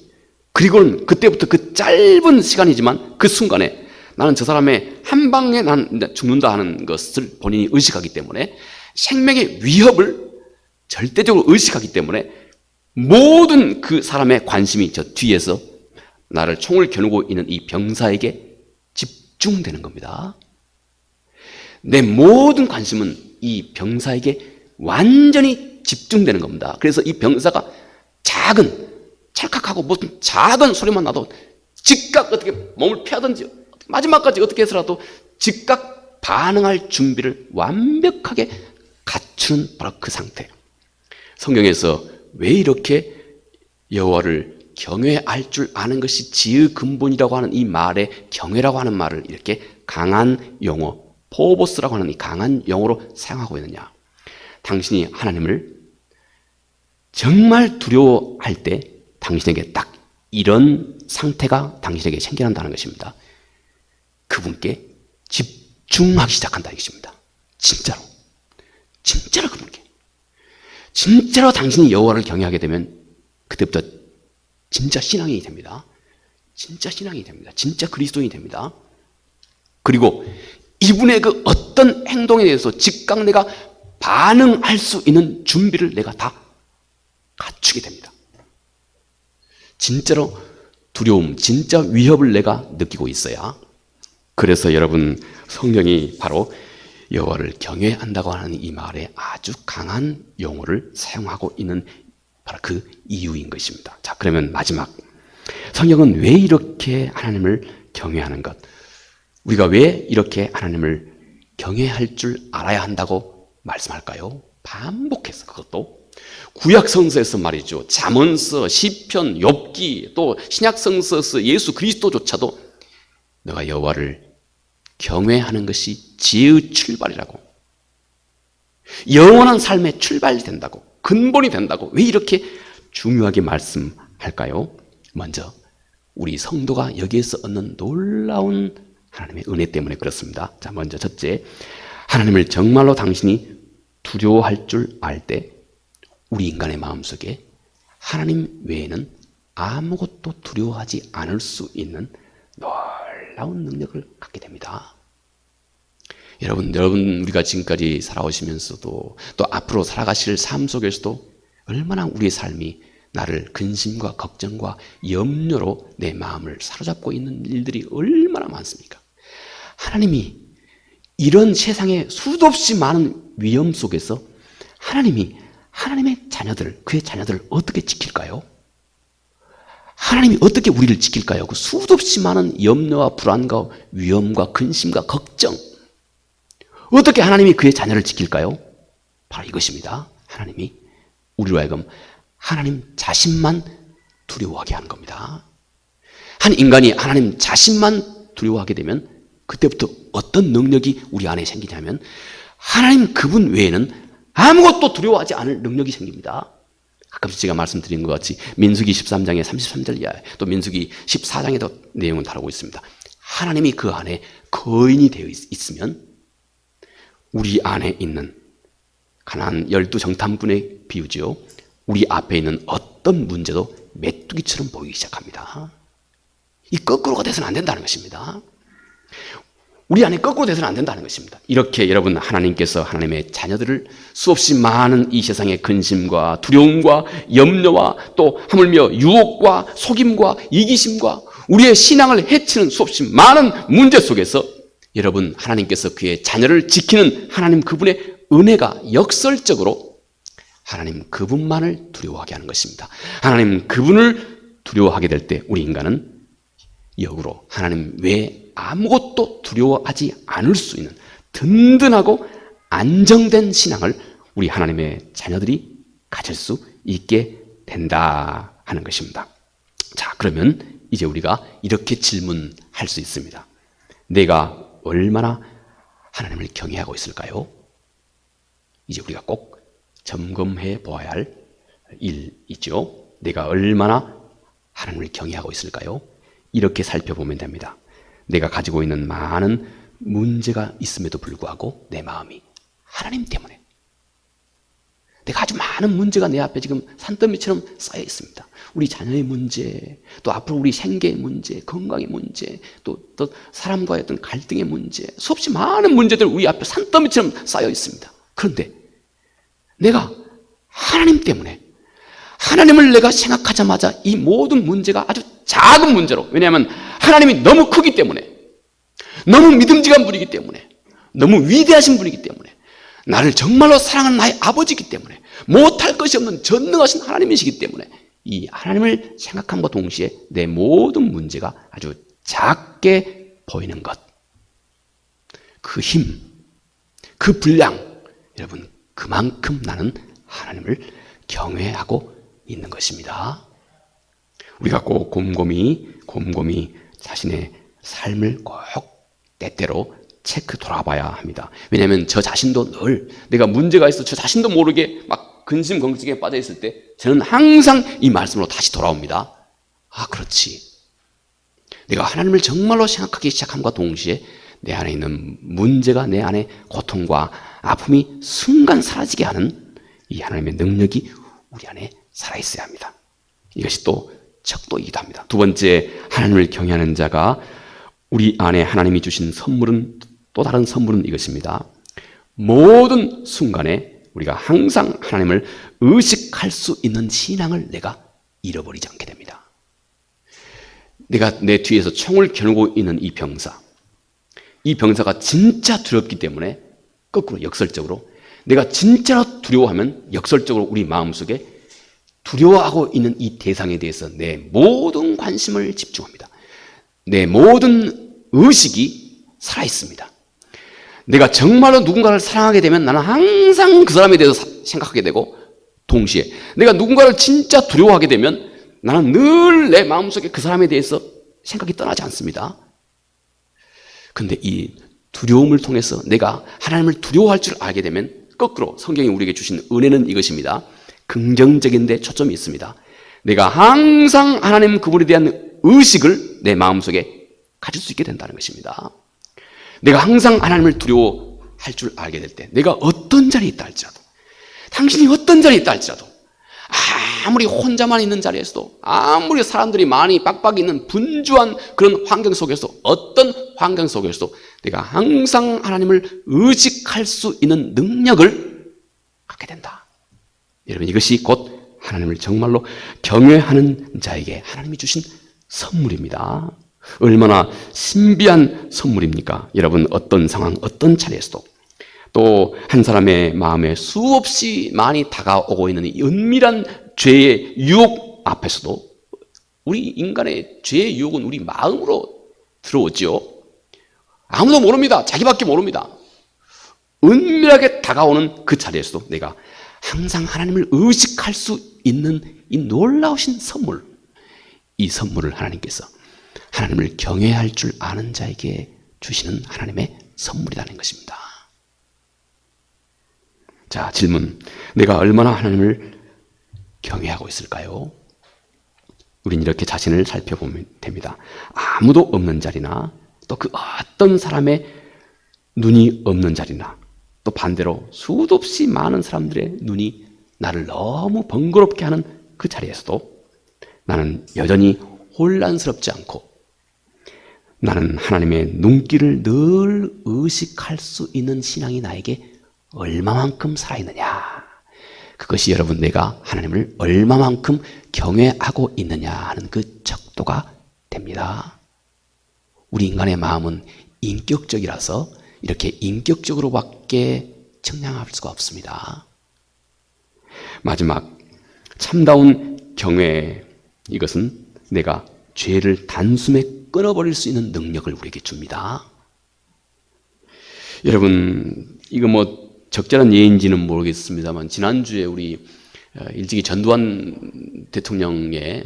그리고는 그때부터 그 짧은 시간이지만 그 순간에 나는 저 사람의 한 방에 난 죽는다 하는 것을 본인이 의식하기 때문에, 생명의 위협을 절대적으로 의식하기 때문에 모든 그 사람의 관심이 저 뒤에서 나를 총을 겨누고 있는 이 병사에게 집중되는 겁니다. 내 모든 관심은 이 병사에게 완전히 집중되는 겁니다. 그래서 이 병사가 찰칵하고 무슨 작은 소리만 나도 즉각 어떻게 몸을 피하든지 마지막까지 어떻게 해서라도 즉각 반응할 준비를 완벽하게 갖추는 바로 그 상태. 성경에서 왜 이렇게 여호와를 경외할 줄 아는 것이 지혜의 근본이라고 하는 이 말에 경외라고 하는 말을 이렇게 강한 용어, 포보스라고 하는 이 강한 용어로 사용하고 있느냐? 당신이 하나님을 정말 두려워할 때 당신에게 딱 이런 상태가 당신에게 생겨난다는 것입니다. 그분께 집중하기 시작한다는 것입니다. 진짜로 그분께. 진짜로 당신이 여호와를 경외하게 되면 그때부터 진짜 신앙이 됩니다. 진짜 신앙이 됩니다. 진짜 그리스도인이 됩니다. 그리고 이분의 그 어떤 행동에 대해서 즉각 내가 반응할 수 있는 준비를 내가 다 갖추게 됩니다. 진짜로 두려움, 진짜 위협을 내가 느끼고 있어야. 그래서 여러분, 성경이 바로 여호와를 경외한다고 하는 이 말에 아주 강한 용어를 사용하고 있는 바로 그 이유인 것입니다. 자, 그러면 마지막, 성경은 왜 이렇게 하나님을 경외하는 것, 우리가 왜 이렇게 하나님을 경외할 줄 알아야 한다고 말씀할까요? 반복해서, 그것도 구약 성서에서 말이죠, 잠언서, 시편, 욥기, 또 신약 성서에서 예수 그리스도조차도 너가 여호와를 경외하는 것이 지혜의 출발이라고, 영원한 삶의 출발이 된다고, 근본이 된다고 왜 이렇게 중요하게 말씀할까요? 먼저 우리 성도가 여기에서 얻는 놀라운 하나님의 은혜 때문에 그렇습니다. 자, 먼저 첫째, 하나님을 정말로 당신이 두려워할 줄 알 때 우리 인간의 마음속에 하나님 외에는 아무것도 두려워하지 않을 수 있는 놀라운 능력을 갖게 됩니다. 여러분 우리가 지금까지 살아오시면서도 또 앞으로 살아가실 삶 속에서도 얼마나 우리의 삶이 나를 근심과 걱정과 염려로 내 마음을 사로잡고 있는 일들이 얼마나 많습니까? 하나님이 이런 세상에 수도 없이 많은 위험 속에서 하나님이 하나님의 자녀들, 그의 자녀들을 어떻게 지킬까요? 하나님이 어떻게 우리를 지킬까요? 그 수도 없이 많은 염려와 불안과 위험과 근심과 걱정, 어떻게 하나님이 그의 자녀를 지킬까요? 바로 이것입니다. 하나님이 우리로 하여금 하나님 자신만 두려워하게 하는 겁니다. 한 인간이 하나님 자신만 두려워하게 되면 그때부터 어떤 능력이 우리 안에 생기냐면 하나님 그분 외에는 아무것도 두려워하지 않을 능력이 생깁니다. 가끔씩 제가 말씀드린 것 같이 민수기 13장의 33절 이하, 또 민수기 14장에도 내용을 다루고 있습니다. 하나님이 그 안에 거인이 되어 있으면 우리 안에 있는 가나안 12정탐꾼의 비유죠. 우리 앞에 있는 어떤 문제도 메뚜기처럼 보이기 시작합니다. 이 거꾸로가 돼서는 안 된다는 것입니다. 우리 안에 거꾸로 돼서는 안 된다는 것입니다. 이렇게 여러분, 하나님께서 하나님의 자녀들을 수없이 많은 이 세상의 근심과 두려움과 염려와 또 하물며 유혹과 속임과 이기심과 우리의 신앙을 해치는 수없이 많은 문제 속에서 여러분, 하나님께서 그의 자녀를 지키는 하나님 그분의 은혜가 역설적으로 하나님 그분만을 두려워하게 하는 것입니다. 하나님 그분을 두려워하게 될 때 우리 인간은 역으로 하나님 외에 아무것도 두려워하지 않을 수 있는 든든하고 안정된 신앙을 우리 하나님의 자녀들이 가질 수 있게 된다 하는 것입니다. 자, 그러면 이제 우리가 이렇게 질문할 수 있습니다. 내가 얼마나 하나님을 경외하고 있을까요? 이제 우리가 꼭 점검해 보아야 할 일이죠. 내가 얼마나 하나님을 경외하고 있을까요? 이렇게 살펴보면 됩니다. 내가 가지고 있는 많은 문제가 있음에도 불구하고 내 마음이 하나님 때문에, 내가 아주 많은 문제가 내 앞에 지금 산더미처럼 쌓여 있습니다. 우리 자녀의 문제, 또 앞으로 우리 생계의 문제, 건강의 문제, 또 사람과의 어떤 갈등의 문제, 수없이 많은 문제들 우리 앞에 산더미처럼 쌓여 있습니다. 그런데 내가 하나님 때문에, 하나님을 내가 생각하자마자 이 모든 문제가 아주 작은 문제로, 왜냐하면 하나님이 너무 크기 때문에, 너무 믿음직한 분이기 때문에, 너무 위대하신 분이기 때문에, 나를 정말로 사랑하는 나의 아버지이기 때문에, 못할 것이 없는 전능하신 하나님이시기 때문에 이 하나님을 생각함과 동시에 내 모든 문제가 아주 작게 보이는 것, 그 힘, 그 분량, 여러분 그만큼 나는 하나님을 경외하고 있는 것입니다. 우리가 꼭 곰곰이 자신의 삶을 꼭 때때로 체크 돌아봐야 합니다. 왜냐하면 저 자신도 늘 내가 문제가 있어 저 자신도 모르게 막 근심 걱정에 빠져 있을 때 저는 항상 이 말씀으로 다시 돌아옵니다. 아, 그렇지. 내가 하나님을 정말로 생각하기 시작함과 동시에 내 안에 있는 문제가, 내 안에 고통과 아픔이 순간 사라지게 하는 이 하나님의 능력이 우리 안에 살아있어야 합니다. 이것이 또 척도이기도 합니다. 두 번째, 하나님을 경외하는 자가 우리 안에 하나님이 주신 선물은, 또 다른 선물은 이것입니다. 모든 순간에 우리가 항상 하나님을 의식할 수 있는 신앙을 내가 잃어버리지 않게 됩니다. 내가 내 뒤에서 총을 겨누고 있는 이 병사가 진짜 두렵기 때문에 거꾸로 역설적으로 내가 진짜로 두려워하면 역설적으로 우리 마음속에 두려워하고 있는 이 대상에 대해서 내 모든 관심을 집중합니다. 내 모든 의식이 살아있습니다. 내가 정말로 누군가를 사랑하게 되면 나는 항상 그 사람에 대해서 생각하게 되고, 동시에 내가 누군가를 진짜 두려워하게 되면 나는 늘 내 마음속에 그 사람에 대해서 생각이 떠나지 않습니다. 근데 이 두려움을 통해서 내가 하나님을 두려워할 줄 알게 되면 거꾸로 성경이 우리에게 주신 은혜는 이것입니다. 긍정적인 데 초점이 있습니다. 내가 항상 하나님 그분에 대한 의식을 내 마음속에 가질 수 있게 된다는 것입니다. 내가 항상 하나님을 두려워할 줄 알게 될 때, 내가 어떤 자리에 있다 할지라도, 당신이 어떤 자리에 있다 할지라도, 아무리 혼자만 있는 자리에서도, 아무리 사람들이 많이 빡빡이 있는 분주한 그런 환경 속에서도, 어떤 환경 속에서도 내가 항상 하나님을 의식할 수 있는 능력을 갖게 된다. 여러분, 이것이 곧 하나님을 정말로 경외하는 자에게 하나님이 주신 선물입니다. 얼마나 신비한 선물입니까? 여러분, 어떤 상황, 어떤 차례에서도, 또 한 사람의 마음에 수없이 많이 다가오고 있는 이 은밀한 죄의 유혹 앞에서도, 우리 인간의 죄의 유혹은 우리 마음으로 들어오지요. 아무도 모릅니다. 자기밖에 모릅니다. 은밀하게 다가오는 그 자리에서도 내가 항상 하나님을 의식할 수 있는 이 놀라우신 선물, 이 선물을 하나님께서 하나님을 경외할 줄 아는 자에게 주시는 하나님의 선물이라는 것입니다. 자, 질문. 내가 얼마나 하나님을 경외하고 있을까요? 우린 이렇게 자신을 살펴보면 됩니다. 아무도 없는 자리나, 또 그 어떤 사람의 눈이 없는 자리나, 또 반대로 수도 없이 많은 사람들의 눈이 나를 너무 번거롭게 하는 그 자리에서도 나는 여전히 혼란스럽지 않고, 나는 하나님의 눈길을 늘 의식할 수 있는 신앙이 나에게 얼마만큼 살아있느냐, 그것이 여러분 내가 하나님을 얼마만큼 경외하고 있느냐 하는 그 척도가 됩니다. 우리 인간의 마음은 인격적이라서 이렇게 인격적으로밖에 측량할 수가 없습니다. 마지막, 참다운 경외, 이것은 내가 죄를 단숨에 끊어버릴 수 있는 능력을 우리에게 줍니다. 여러분, 이거 뭐 적절한 예인지는 모르겠습니다만, 지난주에 우리 일찍이 전두환 대통령의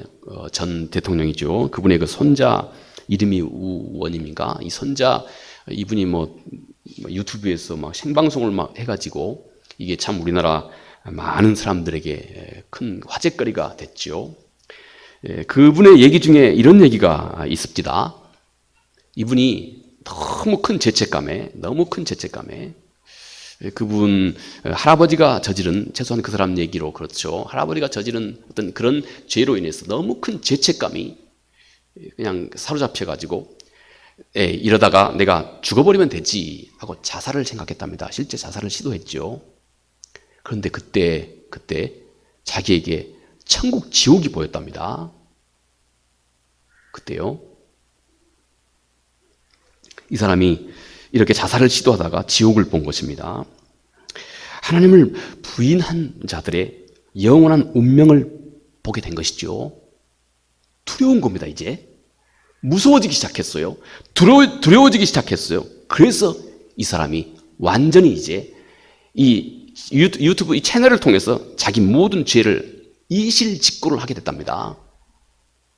전 대통령이죠. 그분의 그 손자 이름이 우원입니까? 이 손자, 이분이 뭐 유튜브에서 막 생방송을 막 해가지고 이게 참 우리나라 많은 사람들에게 큰 화제거리가 됐죠. 그분의 얘기 중에 이런 얘기가 있습니다. 이분이 너무 큰 죄책감에 그분 할아버지가 저지른, 최소한 그 사람 얘기로 그렇죠, 할아버지가 저지른 어떤 그런 죄로 인해서 너무 큰 죄책감이 그냥 사로잡혀가지고 이러다가 내가 죽어버리면 되지 하고 자살을 생각했답니다. 실제 자살을 시도했죠. 그런데 그때 자기에게 천국 지옥이 보였답니다. 그때요. 이 사람이 이렇게 자살을 시도하다가 지옥을 본 것입니다. 하나님을 부인한 자들의 영원한 운명을 보게 된 것이죠. 두려운 겁니다. 이제 무서워지기 시작했어요. 두려워지기 시작했어요. 그래서 이 사람이 완전히 이제 이 유튜브 이 채널을 통해서 자기 모든 죄를 이실직고를 하게 됐답니다.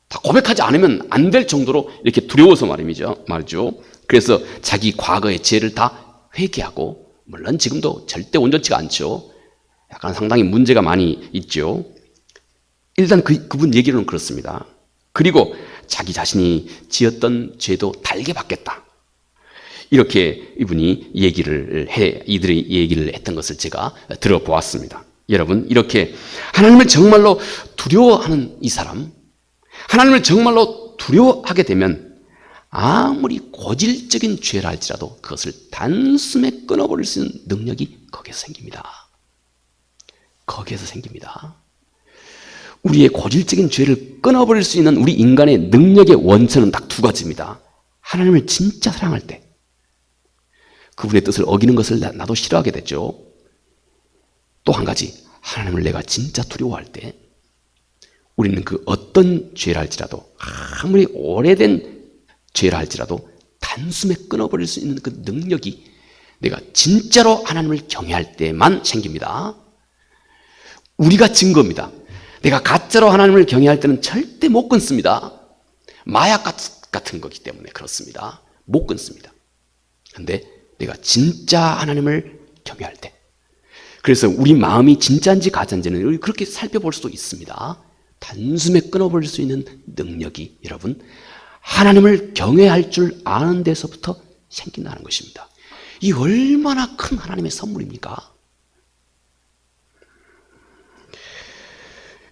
다 고백하지 않으면 안 될 정도로 이렇게 두려워서 말이죠. 그래서 자기 과거의 죄를 다 회개하고, 물론 지금도 절대 온전치가 않죠. 약간 상당히 문제가 많이 있죠. 일단 그분 얘기로는 그렇습니다. 그리고 자기 자신이 지었던 죄도 달게 받겠다, 이렇게 이분이 이들이 얘기를 했던 것을 제가 들어보았습니다. 여러분, 이렇게 하나님을 정말로 두려워하는 이 사람, 하나님을 정말로 두려워하게 되면 아무리 고질적인 죄라 할지라도 그것을 단숨에 끊어버릴 수 있는 능력이 거기에서 생깁니다. 우리의 고질적인 죄를 끊어버릴 수 있는 우리 인간의 능력의 원천은 딱 두 가지입니다. 하나님을 진짜 사랑할 때, 그분의 뜻을 어기는 것을 나도 싫어하게 됐죠. 또 한 가지, 하나님을 내가 진짜 두려워할 때 우리는 그 어떤 죄라 할지라도, 아무리 오래된 죄라 할지라도 단숨에 끊어버릴 수 있는 그 능력이 내가 진짜로 하나님을 경외할 때만 생깁니다. 우리가 증거입니다. 내가 가짜로 하나님을 경외할 때는 절대 못 끊습니다. 마약 같은 거기 때문에 그렇습니다. 못 끊습니다. 그런데 내가 진짜 하나님을 경외할 때, 그래서 우리 마음이 진짜인지 가짜인지는 그렇게 살펴볼 수도 있습니다. 단숨에 끊어버릴 수 있는 능력이 여러분 하나님을 경외할 줄 아는 데서부터 생긴다는 것입니다. 이 얼마나 큰 하나님의 선물입니까?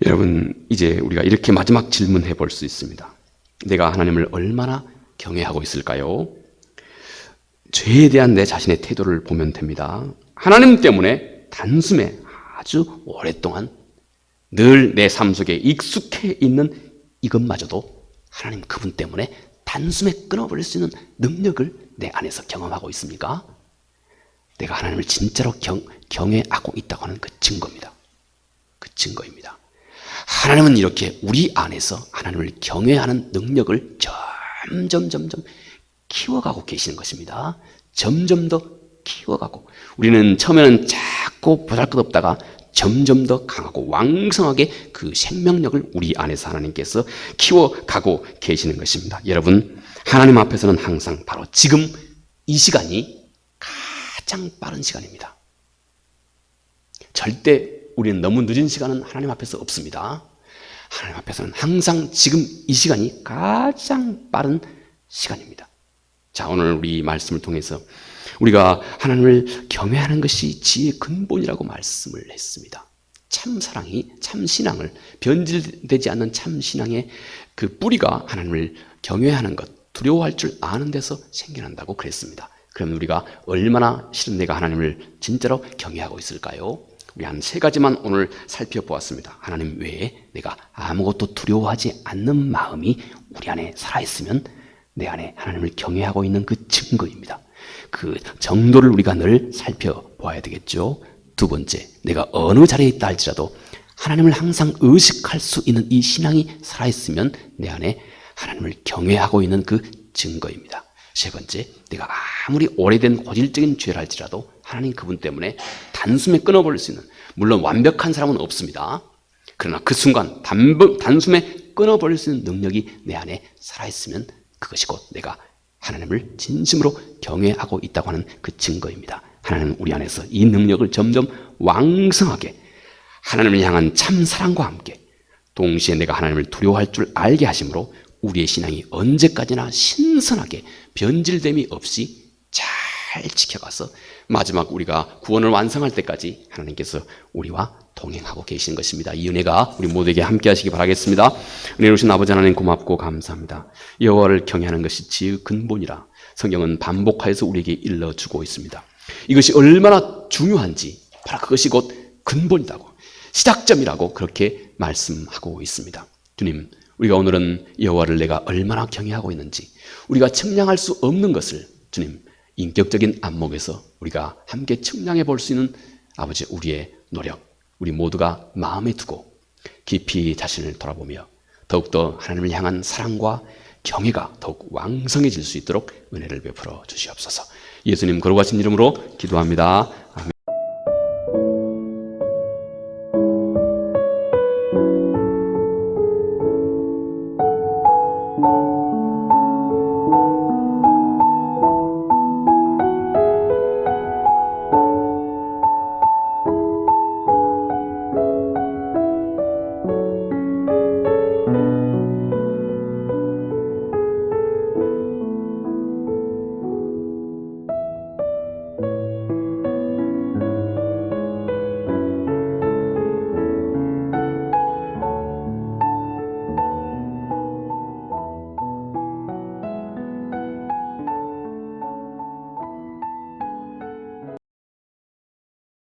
여러분, 이제 우리가 이렇게 마지막 질문해 볼 수 있습니다. 내가 하나님을 얼마나 경외하고 있을까요? 죄에 대한 내 자신의 태도를 보면 됩니다. 하나님 때문에 단숨에 아주 오랫동안 늘 내 삶 속에 익숙해 있는 이것마저도 하나님 그분 때문에 단숨에 끊어버릴 수 있는 능력을 내 안에서 경험하고 있습니까? 내가 하나님을 진짜로 경외하고 있다고 하는 그 증거입니다. 그 증거입니다. 하나님은 이렇게 우리 안에서 하나님을 경외하는 능력을 점점 키워가고 계시는 것입니다. 점점 더 키워가고, 우리는 처음에는 작고 보잘것없다가 점점 더 강하고 왕성하게 그 생명력을 우리 안에서 하나님께서 키워가고 계시는 것입니다. 여러분, 하나님 앞에서는 항상 바로 지금 이 시간이 가장 빠른 시간입니다. 절대 우리는 너무 늦은 시간은 하나님 앞에서 없습니다. 하나님 앞에서는 항상 지금 이 시간이 가장 빠른 시간입니다. 자, 오늘 우리 말씀을 통해서 우리가 하나님을 경외하는 것이 지혜의 근본이라고 말씀을 했습니다. 참 사랑이, 참 신앙을, 변질되지 않는 참 신앙의 그 뿌리가 하나님을 경외하는 것, 두려워할 줄 아는 데서 생겨난다고 그랬습니다. 그럼 우리가 얼마나 실은 내가 하나님을 진짜로 경외하고 있을까요? 우리 한 세 가지만 오늘 살펴보았습니다. 하나님 외에 내가 아무것도 두려워하지 않는 마음이 우리 안에 살아있으면 내 안에 하나님을 경외하고 있는 그 증거입니다. 그 정도를 우리가 늘 살펴보아야 되겠죠. 두 번째, 내가 어느 자리에 있다 할지라도 하나님을 항상 의식할 수 있는 이 신앙이 살아있으면 내 안에 하나님을 경외하고 있는 그 증거입니다. 세 번째, 내가 아무리 오래된 고질적인 죄를 할지라도 하나님 그분 때문에 단숨에 끊어버릴 수 있는, 물론 완벽한 사람은 없습니다. 그러나 그 순간 단숨에 끊어버릴 수 있는 능력이 내 안에 살아있으면 그것이 곧 내가 하나님을 진심으로 경외하고 있다고 하는 그 증거입니다. 하나님은 우리 안에서 이 능력을 점점 왕성하게 하나님을 향한 참 사랑과 함께 동시에 내가 하나님을 두려워할 줄 알게 하심으로 우리의 신앙이 언제까지나 신선하게 변질됨이 없이 잘 지켜가서 마지막 우리가 구원을 완성할 때까지 하나님께서 우리와 동행하고 계시는 것입니다. 이 은혜가 우리 모두에게 함께 하시기 바라겠습니다. 은혜로우신 아버지 하나님 고맙고 감사합니다. 여호와를 경외하는 것이 지혜의 근본이라 성경은 반복하여서 우리에게 일러주고 있습니다. 이것이 얼마나 중요한지 바로 그것이 곧 근본이라고, 시작점이라고 그렇게 말씀하고 있습니다. 주님, 우리가 오늘은 여호와를 내가 얼마나 경외하고 있는지, 우리가 측량할 수 없는 것을 주님 인격적인 안목에서 우리가 함께 측량해 볼 수 있는 아버지 우리의 노력, 우리 모두가 마음에 두고 깊이 자신을 돌아보며 더욱더 하나님을 향한 사랑과 경외가 더욱 왕성해질 수 있도록 은혜를 베풀어 주시옵소서. 예수님 거룩하신 이름으로 기도합니다. 아멘.